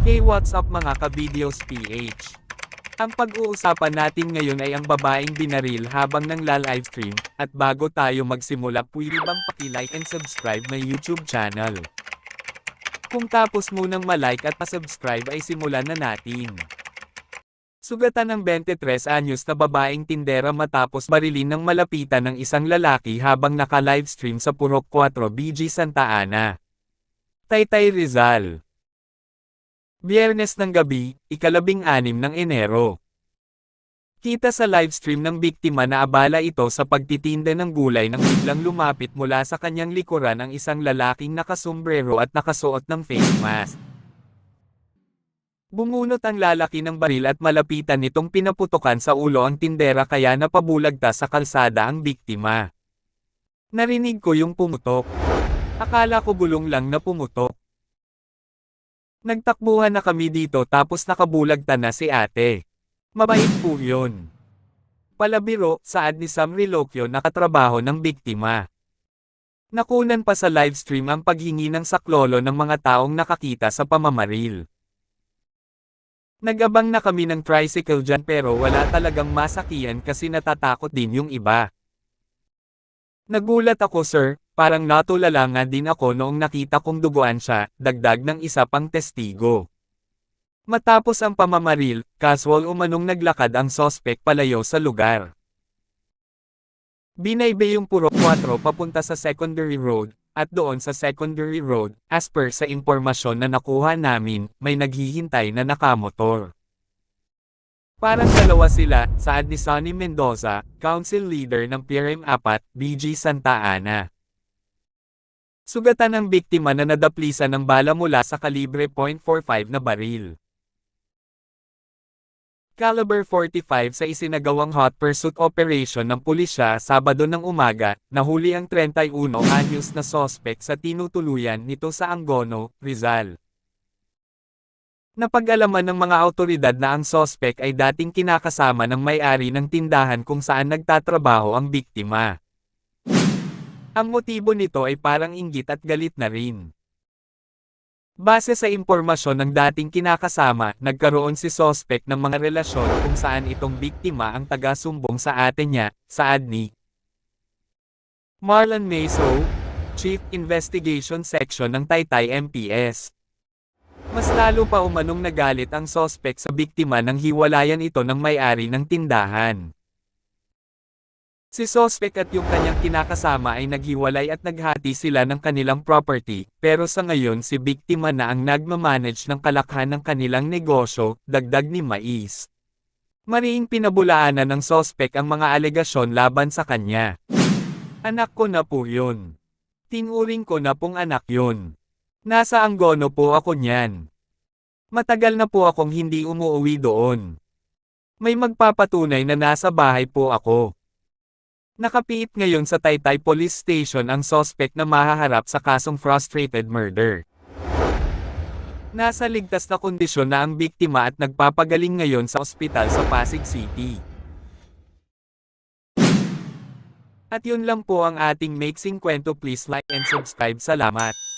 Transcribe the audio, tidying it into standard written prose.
Hey, what's up mga ka-videos PH? Ang pag-uusapan natin ngayon ay ang babaeng binaril habang nagla-livestream, at bago tayo magsimula pwede bang paki-like and subscribe my YouTube channel? Kung tapos munang ma-like at pa-subscribe ay simulan na natin. Sugatan ng 23 anyos na babaeng tindera matapos barilin ng malapitan ng isang lalaki habang naka-livestream sa Purok 4 BG Santa Ana, Taytay Rizal. Biyernes ng gabi, ika-16 ng Enero. Kita sa livestream ng biktima na abala ito sa pagtitinda ng gulay nang biglang lumapit mula sa kanyang likuran ang isang lalaking nakasombrero at nakasuot ng face mask. Bumunot ang lalaki ng baril at malapitan nitong pinaputukan sa ulo ang tindera kaya napabulagta sa kalsada ang biktima. Narinig ko yung pumutok. Akala ko bulong lang na pumutok. Nagtakbuhan na kami dito tapos nakabulagta na si ate. Mabait po yun. Palabiro, saad ni Sam Rilocchio na katrabaho ng biktima. Nakunan pa sa livestream ang paghingi ng saklolo ng mga taong nakakita sa pamamaril. Nagabang na kami ng tricycle dyan pero wala talagang masakyan kasi natatakot din yung iba. Nagulat ako sir, parang natulala nga din ako noong nakita kong duguan siya, dagdag ng isa pang testigo. Matapos ang pamamaril, casual umanong naglakad ang sospek palayo sa lugar. Binaybe yung Purok 4 papunta sa Secondary Road, at doon sa Secondary Road, as per sa impormasyon na nakuha namin, may naghihintay na nakamotor. Parang dalawa sila, saad ni Sonny Mendoza, council leader ng PRM4, BG Santa Ana. Sugatan ng biktima na nadaplisan ng bala mula sa kalibre .45 na baril. Caliber 45 sa isinagawang hot pursuit operation ng pulisya Sabado ng umaga, nahuli ang 31 anyos na sospek sa tinutuluyan nito sa Angono, Rizal. Napag-alaman ng mga awtoridad na ang sospek ay dating kinakasama ng may-ari ng tindahan kung saan nagtatrabaho ang biktima. Ang motibo nito ay parang inggit at galit na rin. Base sa impormasyon ng dating kinakasama, nagkaroon si sospek ng mga relasyon kung saan itong biktima ang taga-sumbong sa ate niya, saad ni Marlon Meso, Chief Investigation Section ng Taytay MPS. Mas lalo pa umanong nagalit ang sospek sa biktima nang hiwalayan ito ng may-ari ng tindahan. Si sospek at yung kanyang kinakasama ay naghiwalay at naghati sila ng kanilang property, pero sa ngayon si biktima na ang nagmamanage ng kalakhan ng kanilang negosyo, dagdag ni Mais. Mariing pinabulaanan ng sospek ang mga alegasyon laban sa kanya. Anak ko na po yun. Tinuring ko na pong anak yun. Nasa Angono po ako niyan. Matagal na po akong hindi umuwi doon. May magpapatunay na nasa bahay po ako. Nakapiit ngayon sa Taytay Police Station ang sospek na mahaharap sa kasong frustrated murder. Nasa ligtas na kondisyon na ang biktima at nagpapagaling ngayon sa ospital sa Pasig City. At yun lang po ang ating Maiksing Kwento, please like and subscribe. Salamat.